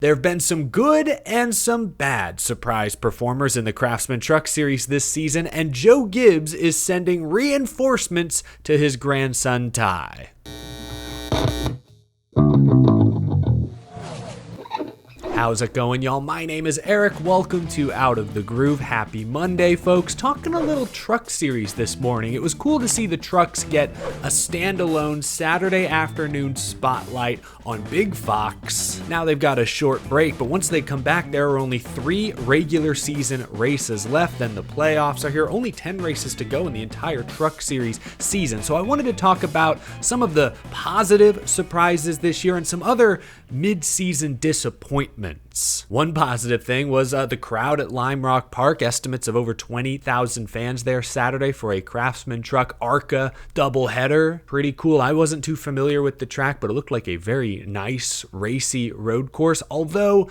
There have been some good and some bad surprise performers in the Craftsman Truck Series this season, and Joe Gibbs is sending reinforcements to his grandson Ty. How's it going, y'all? My name is Eric. Welcome to Out of the Groove. Happy Monday, folks. Talking a little truck series this morning. It was cool to see the trucks get a standalone Saturday afternoon spotlight on Big Fox. Now they've got a short break, but once they come back, there are only 3 regular season races left. Then the playoffs are here. Only 10 races to go in the entire truck series season. So I wanted to talk about some of the positive surprises this year and some other mid-season disappointments. One positive thing was the crowd at Lime Rock Park. Estimates of over 20,000 fans there Saturday for a Craftsman Truck ARCA doubleheader. Pretty cool. I wasn't too familiar with the track, but it looked like a very nice, racy road course. Although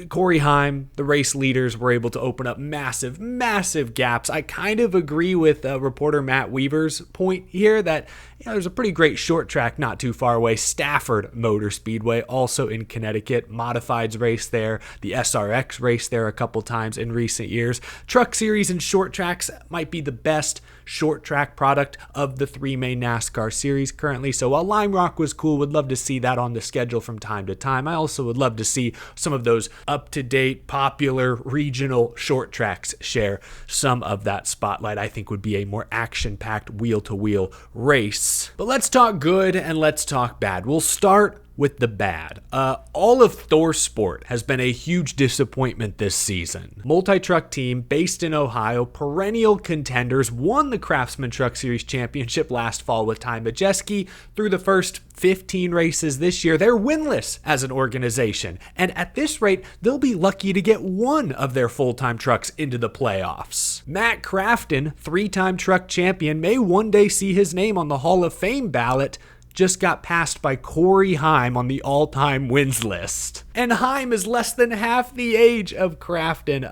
Corey Heim, the race leaders, were able to open up massive gaps. I kind of agree with reporter Matt Weaver's point here that there's a pretty great short track not too far away, Stafford Motor Speedway, also in Connecticut. Modifieds race there, the SRX race there a couple times in recent years. Truck Series and short tracks might be the best short track product of the 3 main NASCAR series currently. So while Lime Rock was cool, would love to see that on the schedule from time to time. I also would love to see some of those up-to-date, popular, regional short tracks share some of that spotlight. I think would be a more action-packed wheel-to-wheel race. But let's talk good and let's talk bad. We'll start with the bad. All of Thor Sport has been a huge disappointment this season. Multi-truck team based in Ohio, perennial contenders, won the Craftsman Truck Series Championship last fall with Ty Majeski. Through the first 15 races this year, they're winless as an organization. And at this rate, they'll be lucky to get one of their full-time trucks into the playoffs. Matt Crafton, 3-time truck champion, may one day see his name on the Hall of Fame ballot, just got passed by Corey Heim on the all-time wins list. And Heim is less than half the age of Crafton.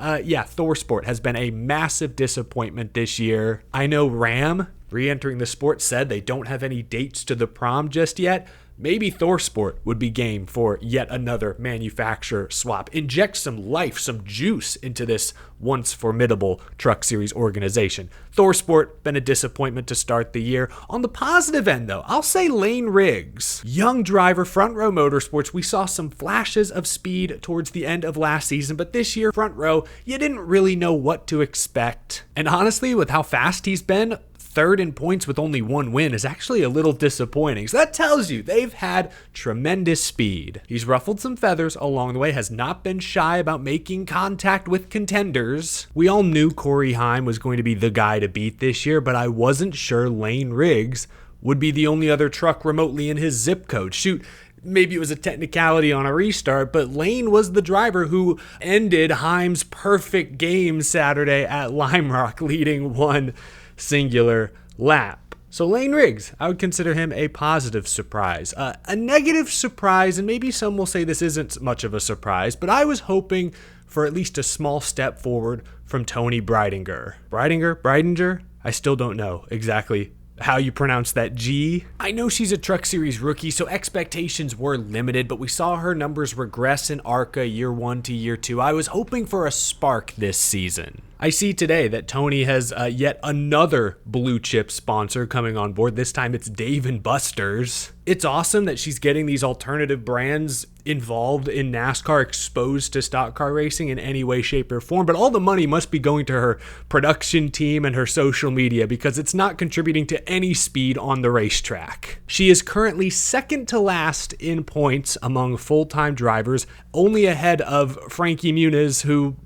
Thor Sport has been a massive disappointment this year. I know Ram, re-entering the sport, said they don't have any dates to the prom just yet. Maybe Thor Sport would be game for yet another manufacturer swap. Inject some life, some juice into this once formidable truck series organization. Thor Sport, been a disappointment to start the year. On the positive end, though, I'll say Lane Riggs. Young driver, Front Row Motorsports. We saw some flashes of speed towards the end of last season, but this year, Front Row, you didn't really know what to expect. And honestly, with how fast he's been, 3rd in points with only 1 win is actually a little disappointing. So that tells you they've had tremendous speed. He's ruffled some feathers along the way, has not been shy about making contact with contenders. We all knew Corey Heim was going to be the guy to beat this year, but I wasn't sure Lane Riggs would be the only other truck remotely in his zip code. Shoot, maybe it was a technicality on a restart, but Lane was the driver who ended Heim's perfect game Saturday at Lime Rock, leading 1 singular lap. So Lane Riggs, I would consider him a positive surprise. A negative surprise, and maybe some will say this isn't much of a surprise, but I was hoping for at least a small step forward from Tony Breidinger. Breidinger? I still don't know exactly how you pronounce that G. I know she's a Truck Series rookie, so expectations were limited, but we saw her numbers regress in ARCA year 1 to year 2. I was hoping for a spark this season. I see today that Tony has yet another blue chip sponsor coming on board. This time it's Dave & Buster's. It's awesome that she's getting these alternative brands involved in NASCAR, exposed to stock car racing in any way, shape, or form. But all the money must be going to her production team and her social media because it's not contributing to any speed on the racetrack. She is currently second to last in points among full-time drivers, only ahead of Frankie Muniz, who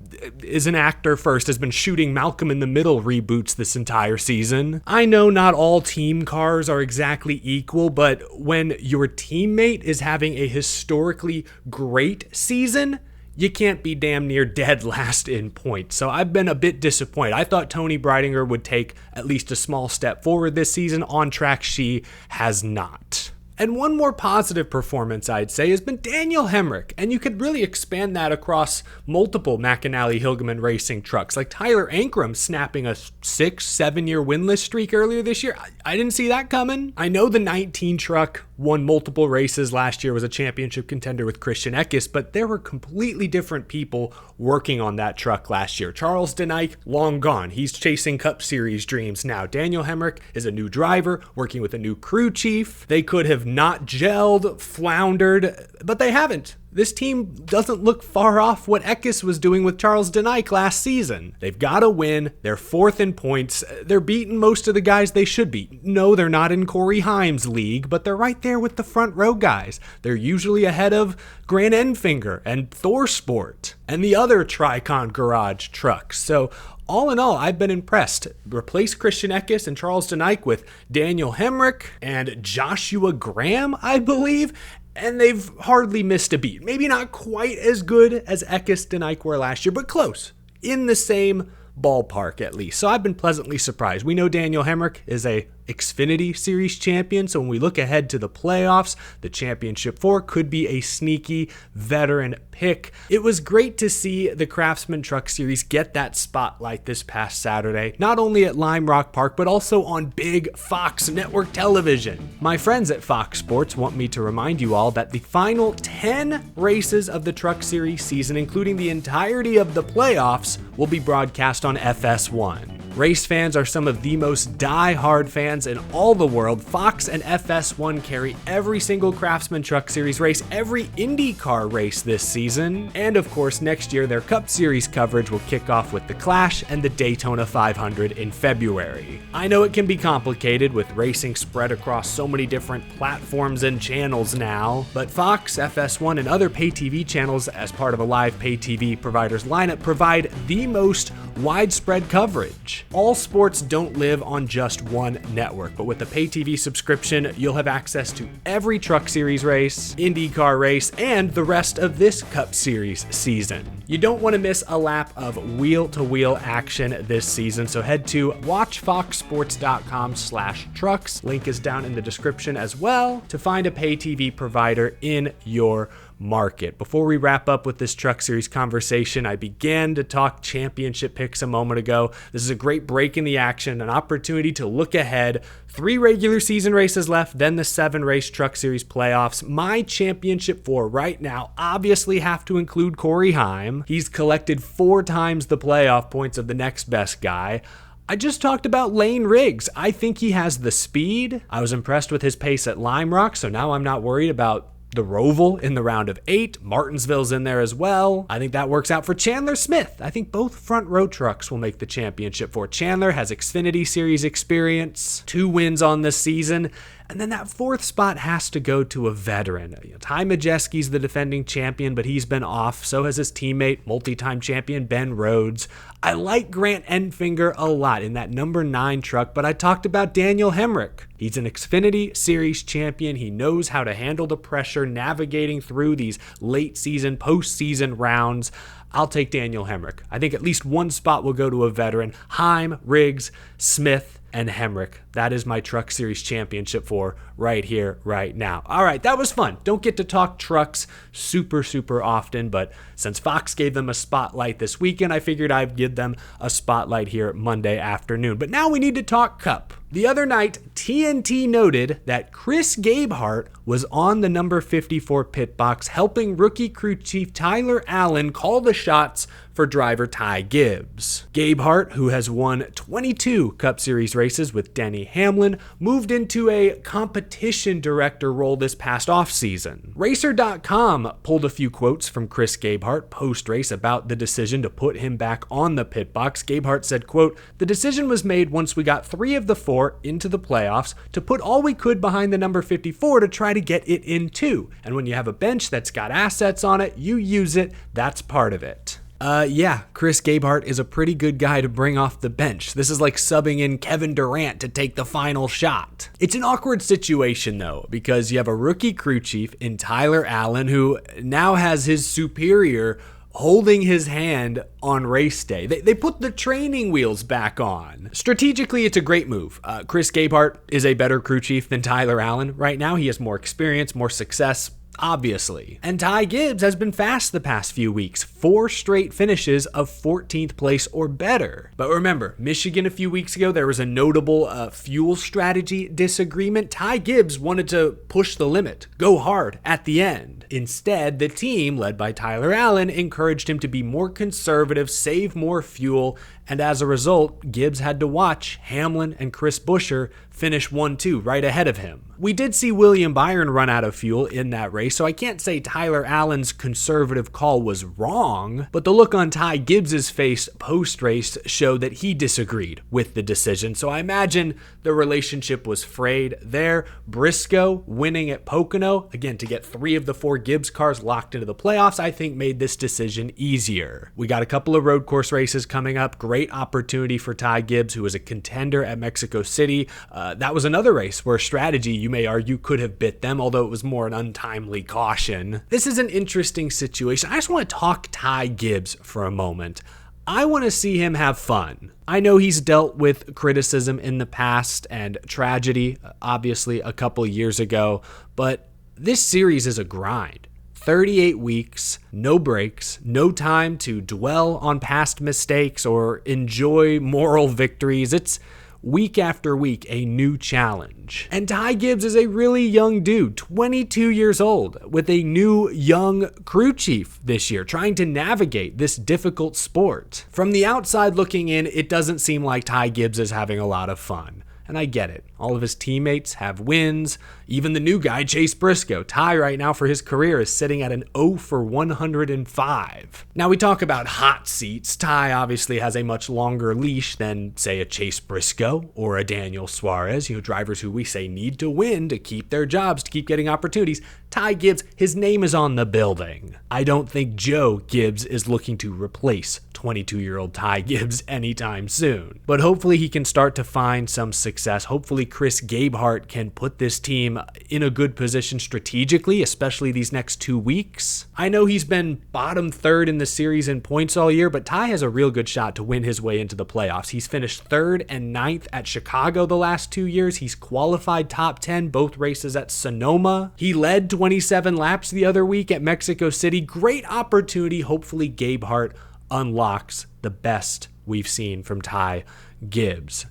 is an actor first, has been shooting Malcolm in the Middle reboots this entire season. I know not all team cars are exactly equal, but when your teammate is having a historically great season, you can't be damn near dead last in points. So I've been a bit disappointed. I thought Tony Breidinger would take at least a small step forward this season. On track, she has not. And one more positive performance, I'd say, has been Daniel Hemrick. And you could really expand that across multiple McAnally-Hilgeman Racing trucks, like Tyler Ankrum snapping a 6-7-year winless streak earlier this year. I didn't see that coming. I know the 19 truck won multiple races last year, was a championship contender with Christian Eckes, but there were completely different people working on that truck last year. Charles Denike, long gone. He's chasing Cup Series dreams now. Daniel Hemrick is a new driver, working with a new crew chief. They could have not gelled, floundered, but they haven't. This team doesn't look far off what Eckes was doing with Charles Denike last season. They've got to win. They're fourth in points. They're beating most of the guys they should beat. No, they're not in Corey Haim's league, but they're right there with the front row guys. They're usually ahead of Grant Enfinger and ThorSport and the other Tricon Garage trucks. So all in all, I've been impressed. Replace Christian Eckes and Charles Denike with Daniel Hemrick and Joshua Graham, I believe. And they've hardly missed a beat. Maybe not quite as good as Eckes Denike were last year, but close. In the same ballpark, at least. So I've been pleasantly surprised. We know Daniel Hemrick is a Xfinity Series champion, so when we look ahead to the playoffs, the Championship 4 could be a sneaky veteran pick. It was great to see the Craftsman Truck Series get that spotlight this past Saturday, not only at Lime Rock Park, but also on big Fox network television. My friends at Fox Sports want me to remind you all that the final 10 races of the Truck Series season, including the entirety of the playoffs, will be broadcast on FS1. Race fans are some of the most die-hard fans in all the world. Fox and FS1 carry every single Craftsman Truck Series race, every IndyCar race this season. And of course, next year, their Cup Series coverage will kick off with the Clash and the Daytona 500 in February. I know it can be complicated with racing spread across so many different platforms and channels now, but Fox, FS1, and other pay TV channels as part of a live pay TV provider's lineup provide the most widespread coverage. All sports don't live on just one network, but with a pay TV subscription, you'll have access to every Truck Series race, IndyCar race, and the rest of this Cup Series season. You don't want to miss a lap of wheel-to-wheel action this season, so head to watchfoxsports.com/trucks. Link is down in the description as well to find a pay TV provider in your market. Before we wrap up with this Truck Series conversation, I began to talk championship picks a moment ago. This is a great break in the action, an opportunity to look ahead. 3 regular season races left, then the 7-race Truck Series playoffs. My championship 4 right now obviously have to include Corey Haim. He's collected 4 times the playoff points of the next best guy. I just talked about Lane Riggs. I think he has the speed. I was impressed with his pace at Lime Rock, so now I'm not worried about the Roval in the round of 8. Martinsville's in there as well. I think that works out for Chandler Smith. I think both front row trucks will make the championship 4. Chandler has Xfinity Series experience, 2 wins on this season. And then that 4th spot has to go to a veteran. Ty Majeski's the defending champion, but he's been off. So has his teammate, multi-time champion Ben Rhodes. I like Grant Enfinger a lot in that number 9 truck, but I talked about Daniel Hemrick. He's an Xfinity Series champion. He knows how to handle the pressure, navigating through these late season, postseason rounds. I'll take Daniel Hemrick. I think at least one spot will go to a veteran. Haim, Riggs, Smith, and Hemrick. That is my Truck Series championship 4 right here, right now. All right, that was fun. Don't get to talk trucks super often, but since Fox gave them a spotlight this weekend, I figured I'd give them a spotlight here Monday afternoon. But now we need to talk Cup. The other night, TNT noted that Chris Gabehart was on the number 54 pit box, helping rookie crew chief Tyler Allen call the shots for driver Ty Gibbs. Gabehart, who has won 22 Cup Series races with Denny Hamlin, moved into a competition director role this past offseason. Racer.com pulled a few quotes from Chris Gabehart post-race about the decision to put him back on the pit box. Gabehart said, quote, "The decision was made once we got 3 of the 4 into the playoffs to put all we could behind the number 54 to try to get it in too. And when you have a bench that's got assets on it, you use it. That's part of it." Yeah, Chris Gabehart is a pretty good guy to bring off the bench. This is like subbing in Kevin Durant to take the final shot. It's an awkward situation though, because you have a rookie crew chief in Tyler Allen who now has his superior holding his hand on race day. They put the training wheels back on. Strategically, it's a great move. Chris Gabehart is a better crew chief than Tyler Allen right now. He has more experience, more success, obviously. And Ty Gibbs has been fast the past few weeks. 4 straight finishes of 14th place or better. But remember, Michigan a few weeks ago, there was a notable fuel strategy disagreement. Ty Gibbs wanted to push the limit, go hard at the end. Instead, the team, led by Tyler Allen, encouraged him to be more conservative, save more fuel, and as a result, Gibbs had to watch Hamlin and Chris Buescher finish 1-2 right ahead of him. We did see William Byron run out of fuel in that race, so I can't say Tyler Allen's conservative call was wrong, but the look on Ty Gibbs's face post-race showed that he disagreed with the decision, so I imagine the relationship was frayed there. Briscoe winning at Pocono, again to get 3 of the 4 Gibbs cars locked into the playoffs, I think made this decision easier. We got a couple of road course races coming up. Great opportunity for Ty Gibbs, who was a contender at Mexico City. That was another race where strategy, you may argue, could have bit them, although it was more an untimely caution. This is an interesting situation. I just want to talk Ty Gibbs for a moment. I want to see him have fun. I know he's dealt with criticism in the past and tragedy, obviously, a couple years ago, but this series is a grind. 38 weeks, no breaks, no time to dwell on past mistakes or enjoy moral victories. It's week after week, a new challenge. And Ty Gibbs is a really young dude, 22 years old, with a new young crew chief this year, trying to navigate this difficult sport. From the outside looking in, it doesn't seem like Ty Gibbs is having a lot of fun. And I get it. All of his teammates have wins. Even the new guy, Chase Briscoe. Ty right now for his career is sitting at an 0 for 105. Now we talk about hot seats. Ty obviously has a much longer leash than, say, a Chase Briscoe or a Daniel Suarez, drivers who we say need to win to keep their jobs, to keep getting opportunities. Ty Gibbs, his name is on the building. I don't think Joe Gibbs is looking to replace 22-year-old Ty Gibbs anytime soon. But hopefully he can start to find some success. Hopefully Chris Gabehart can put this team in a good position strategically, especially these next 2 weeks. I know he's been bottom 3rd in the series in points all year, but Ty has a real good shot to win his way into the playoffs. He's finished 3rd and 9th at Chicago the last 2 years. He's qualified top 10 both races at Sonoma. He led 27 laps the other week at Mexico City. Great opportunity. Hopefully Gabehart unlocks the best we've seen from Ty Gibbs.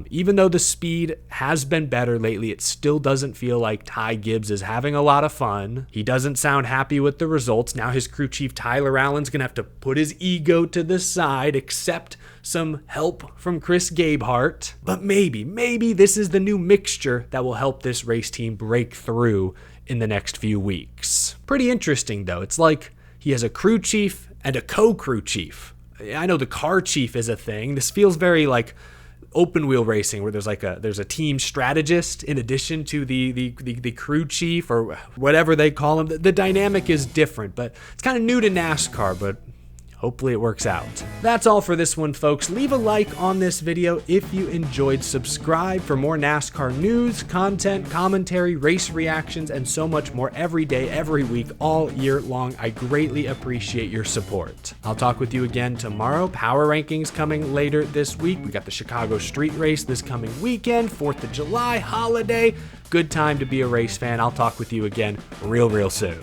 Even though the speed has been better lately, it still doesn't feel like Ty Gibbs is having a lot of fun. He doesn't sound happy with the results. Now his crew chief Tyler Allen's going to have to put his ego to the side, accept some help from Chris Gabehart. But maybe this is the new mixture that will help this race team break through in the next few weeks. Pretty interesting though. It's like he has a crew chief and a co-crew chief. I know the car chief is a thing. This feels very like open wheel racing where there's a team strategist in addition to the crew chief or whatever they call him. The dynamic is different, but it's kind of new to NASCAR, but hopefully it works out. That's all for this one, folks. Leave a like on this video if you enjoyed. Subscribe for more NASCAR news, content, commentary, race reactions, and so much more every day, every week, all year long. I greatly appreciate your support. I'll talk with you again tomorrow. Power rankings coming later this week. We got the Chicago Street Race this coming weekend, 4th of July, holiday. Good time to be a race fan. I'll talk with you again real soon.